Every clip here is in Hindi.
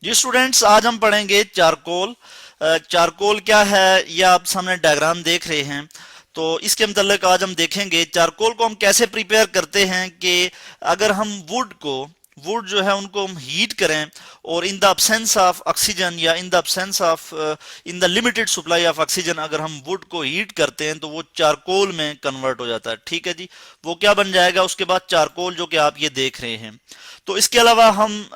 जी स्टूडेंट्स, आज हम पढ़ेंगे चारकोल। चारकोल क्या है ये आप सामने डायग्राम देख रहे हैं। तो इसके मतलब आज हम देखेंगे चारकोल को हम कैसे प्रिपेयर करते हैं कि अगर हम वुड जो है उनको हम हीट करें और in the absence of oxygen या in the absence of in the limited supply of oxygen अगर हम वुड को हीट करते हैं तो वो चारकोल में कन्वर्ट हो जाता है। ठीक है जी, वो क्या बन जाएगा उसके बाद चारकोल जो कि आप ये देख रहे हैं। तो इसके अलावा हम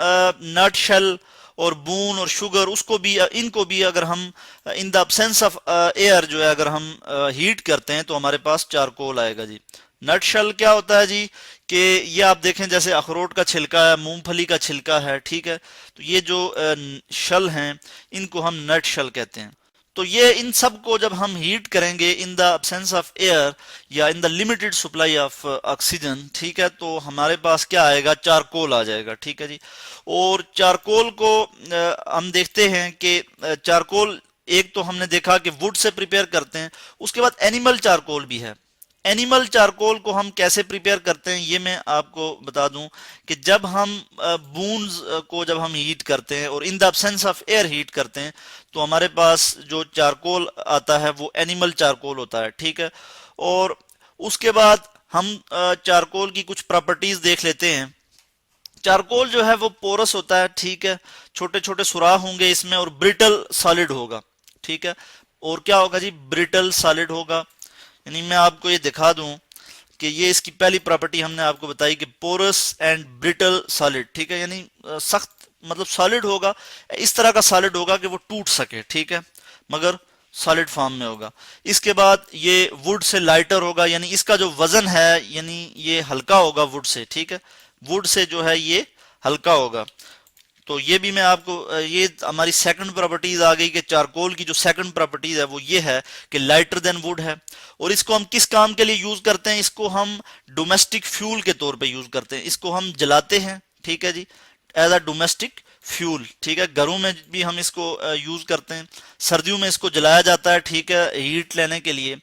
नट शेल और बून और शुगर उसको भी इनको भी अगर हम इन द अब्सेंस ऑफ एयर जो है अगर हम हीट करते हैं तो हमारे पास चारकोल आएगा जी। नट शेल क्या होता है जी कि ये आप देखें जैसे अखरोट का छिलका है, मूंगफली का छिलका है, ठीक है। तो ये जो शल हैं इनको हम नट शेल कहते हैं। तो ये इन सब को जब हम हीट करेंगे in the absence of air या in the limited supply of oxygen, ठीक है, तो हमारे पास क्या आएगा, चारकोल आ जाएगा। ठीक है जी। और चारकोल को हम देखते हैं कि चारकोल एक तो हमने देखा कि वुड से प्रिपेयर करते हैं, उसके बाद एनिमल चारकोल भी है। एनिमल चारकोल को हम कैसे प्रिपेयर करते हैं ये मैं आपको बता दूं कि जब हम बून्स को जब हम हीट करते हैं और in the absence of air heat करते हैं तो हमारे पास जो चारकोल आता है वो एनिमल चारकोल होता है। ठीक है। और उसके बाद हम चारकोल की कुछ प्रॉपर्टीज देख लेते हैं। चारकोल जो है वो पोरस होता है, ठीक है, छोटे छोटे सुराख होंगे इसमें और ब्रिटल सॉलिड होगा। ठीक है। और क्या होगा जी, ब्रिटल सॉलिड होगा। यानी मैं आपको ये दिखा दूं कि ये इसकी पहली प्रॉपर्टी हमने आपको बताई कि पोरस एंड ब्रिटल सॉलिड। ठीक है, यानी सख्त मतलब सॉलिड होगा, इस तरह का सॉलिड होगा कि वो टूट सके, ठीक है, मगर सॉलिड फॉर्म में होगा। इसके बाद ये वुड से लाइटर होगा, यानी इसका जो वजन है यानी ये हल्का होगा वुड से। ठीक है, वुड से जो है ये हल्का होगा। तो ये भी मैं आपको ये हमारी सेकंड प्रॉपर्टीज आ गई कि चारकोल की जो सेकंड प्रॉपर्टीज है वो ये है कि लाइटर देन वुड है। और इसको हम किस काम के लिए यूज करते हैं, इसको हम डोमेस्टिक फ्यूल के तौर पे यूज करते हैं, इसको हम जलाते हैं। ठीक है जी, एज अ डोमेस्टिक फ्यूल। ठीक है, घरों में भी हम इसको यूज करते हैं, सर्दियों में इसको जलाया जाता है, ठीक है, हीट लेने के लिए।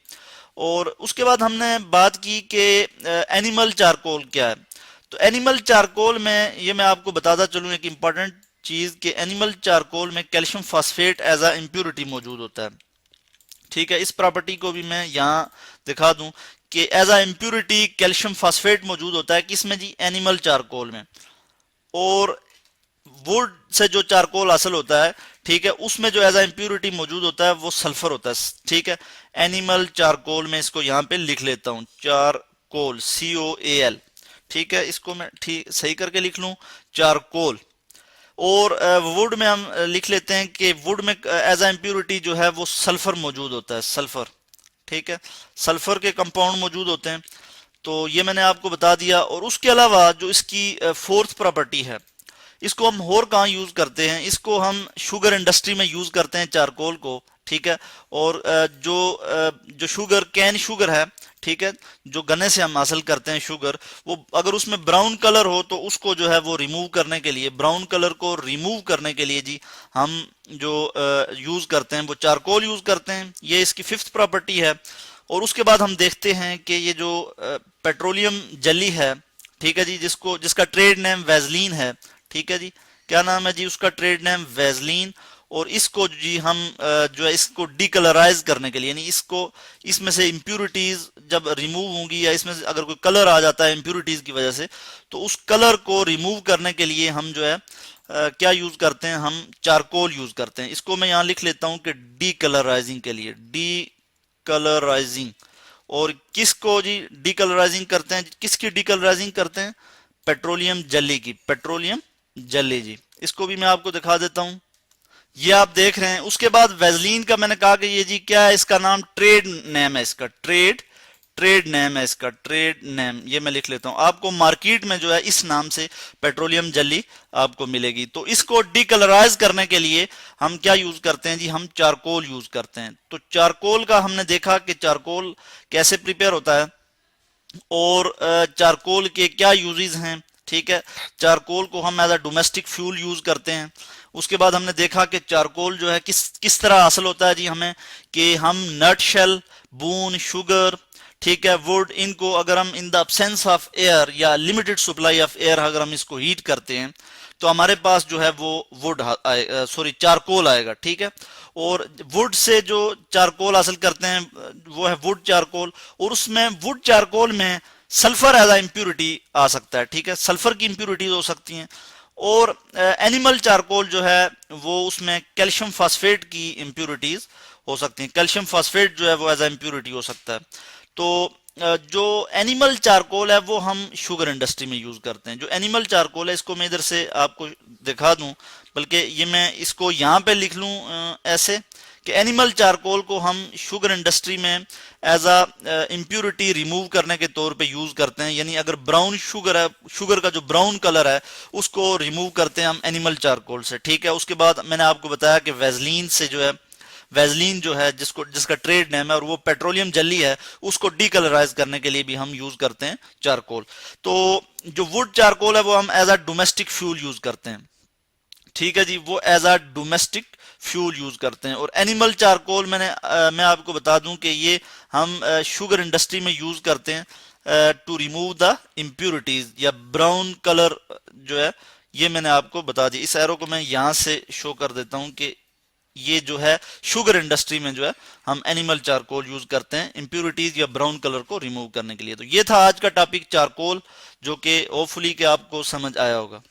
और उसके बाद हमने बात की कि एनिमल चारकोल क्या है। तो एनिमल चारकोल में ये मैं आपको बताता चलूं एक इंपॉर्टेंट चीज कि एनिमल चारकोल में calcium phosphate as a impurity मौजूद होता है। ठीक है, इस प्रॉपर्टी को भी मैं यहाँ दिखा दूं कि as a impurity calcium phosphate मौजूद होता है किसमें जी, एनिमल चारकोल में। और वुड से जो चारकोल हासिल होता है, ठीक है, उसमें जो एज अ इम्प्योरिटी मौजूद होता है वो सल्फर होता है। ठीक है, एनिमल चारकोल में इसको यहाँ पे लिख लेता हूं, चारकोल, COAL। ठीक है, इसको मैं ठीक सही करके लिख लूं, चारकोल। और वुड में हम लिख लेते हैं कि वुड में एज अ इम्प्योरिटी जो है वो सल्फर मौजूद होता है, सल्फर। ठीक है, सल्फर के कंपाउंड मौजूद होते हैं। तो ये मैंने आपको बता दिया। और उसके अलावा जो इसकी फोर्थ प्रॉपर्टी है, इसको हम और कहाँ यूज करते हैं, इसको हम शुगर इंडस्ट्री में यूज करते हैं चारकोल को। ठीक है। और जो शुगर कैन शुगर है, ठीक है, जो गन्ने से हम हासिल करते हैं शुगर, वो अगर उसमें ब्राउन कलर हो तो उसको जो है वो रिमूव करने के लिए, ब्राउन कलर को रिमूव करने के लिए जी हम जो यूज करते हैं वो चारकोल यूज करते हैं। ये इसकी फिफ्थ प्रॉपर्टी है। और उसके बाद हम देखते हैं कि ये जो पेट्रोलियम जेली है, ठीक है जी, जिसका ट्रेड नेम वैजलीन है। ठीक है जी, क्या नाम है जी उसका, ट्रेड नेम वैजलीन। और इसको जी हम जो है इसको डीकलराइज करने के लिए, यानी इसको इसमें से इम्प्यूरिटीज जब रिमूव होंगी या इसमें से अगर कोई कलर आ जाता है इम्प्यूरिटीज की वजह से, तो उस कलर को रिमूव करने के लिए हम जो है क्या यूज करते हैं, हम चारकोल यूज करते हैं। इसको मैं यहाँ लिख लेता हूं कि डीकलराइजिंग के लिए, डीकलराइजिंग। और किसको जी डीकलराइजिंग करते हैं, किसकी डीकलराइजिंग करते हैं, पेट्रोलियम जेली की, पेट्रोलियम जेली जी। इसको भी मैं आपको दिखा देता हूं, ये आप देख रहे हैं। उसके बाद वैजलीन का मैंने कहा कि ये जी क्या है, इसका नाम ट्रेड नेम है, इसका ट्रेड नेम है, इसका ट्रेड नेम ये मैं लिख लेता हूं। आपको मार्केट में जो है इस नाम से पेट्रोलियम जेली आपको मिलेगी। तो इसको डीकलराइज करने के लिए हम क्या यूज करते हैं जी, हम चारकोल यूज करते हैं। तो चारकोल का हमने देखा कि चारकोल कैसे प्रिपेयर होता है और चारकोल के क्या यूजेस हैं। ठीक है, चारकोल को हम as a domestic fuel use करते हैं। उसके बाद हमने देखा कि चारकोल जो है किस किस तरह हासिल होता है जी हमें, कि हम नट शेल, बून, शुगर, ठीक है, वुड, इनको अगर हम इन द अब्सेंस ऑफ एयर या लिमिटेड सप्लाई ऑफ एयर अगर हम इसको हीट करते हैं तो हमारे पास जो है वो वुड सॉरी चारकोल आएगा। ठीक है, और वुड से जो चारकोल हासिल करते हैं वो है वुड चारकोल, और उसमें वुड चारकोल में सल्फर एज अ इम्प्यूरिटी आ सकता है। ठीक है, सल्फर की इम्प्यूरिटीज हो सकती हैं, और एनिमल चारकोल जो है वो उसमें कैल्शियम फास्फेट की इम्प्यूरिटीज हो सकती हैं। कैल्शियम फास्फेट जो है वो एज अ इम्प्यूरिटी हो सकता है। तो जो एनिमल चारकोल है वो हम शुगर इंडस्ट्री में यूज करते हैं। जो एनिमल चारकोल है इसको मैं इधर से आपको दिखा दूं, बल्कि ये मैं इसको यहाँ पे लिख लूं ऐसे कि एनिमल चारकोल को हम शुगर इंडस्ट्री में एज अ इम्प्यूरिटी रिमूव करने के तौर पे यूज करते हैं। यानी अगर ब्राउन शुगर है, शुगर का जो ब्राउन कलर है उसको रिमूव करते हैं हम एनिमल चारकोल से। ठीक है, उसके बाद मैंने आपको बताया कि वेजलीन से जो है, वेजलीन जो है जिसका ट्रेड नेम है और वो पेट्रोलियम जली है, उसको डीकलराइज करने के लिए भी हम यूज करते हैं चारकोल। तो जो वुड चारकोल है वो हम as a domestic fuel use करते हैं। ठीक है जी, वो as a domestic fuel use करते हैं। और एनिमल चारकोल मैं आपको बता दूं कि ये हम शुगर इंडस्ट्री में यूज करते हैं टू रिमूव द इम्प्यूरिटीज या ब्राउन कलर जो है, ये मैंने आपको बता दी। इस एरो को मैं यहां से शो कर देता हूं कि ये जो है शुगर इंडस्ट्री में जो है हम एनिमल चारकोल यूज करते हैं इम्प्यूरिटीज या ब्राउन कलर को रिमूव करने के लिए। तो ये था आज का टॉपिक चारकोल, जो कि होपफुली कि आपको समझ आया होगा।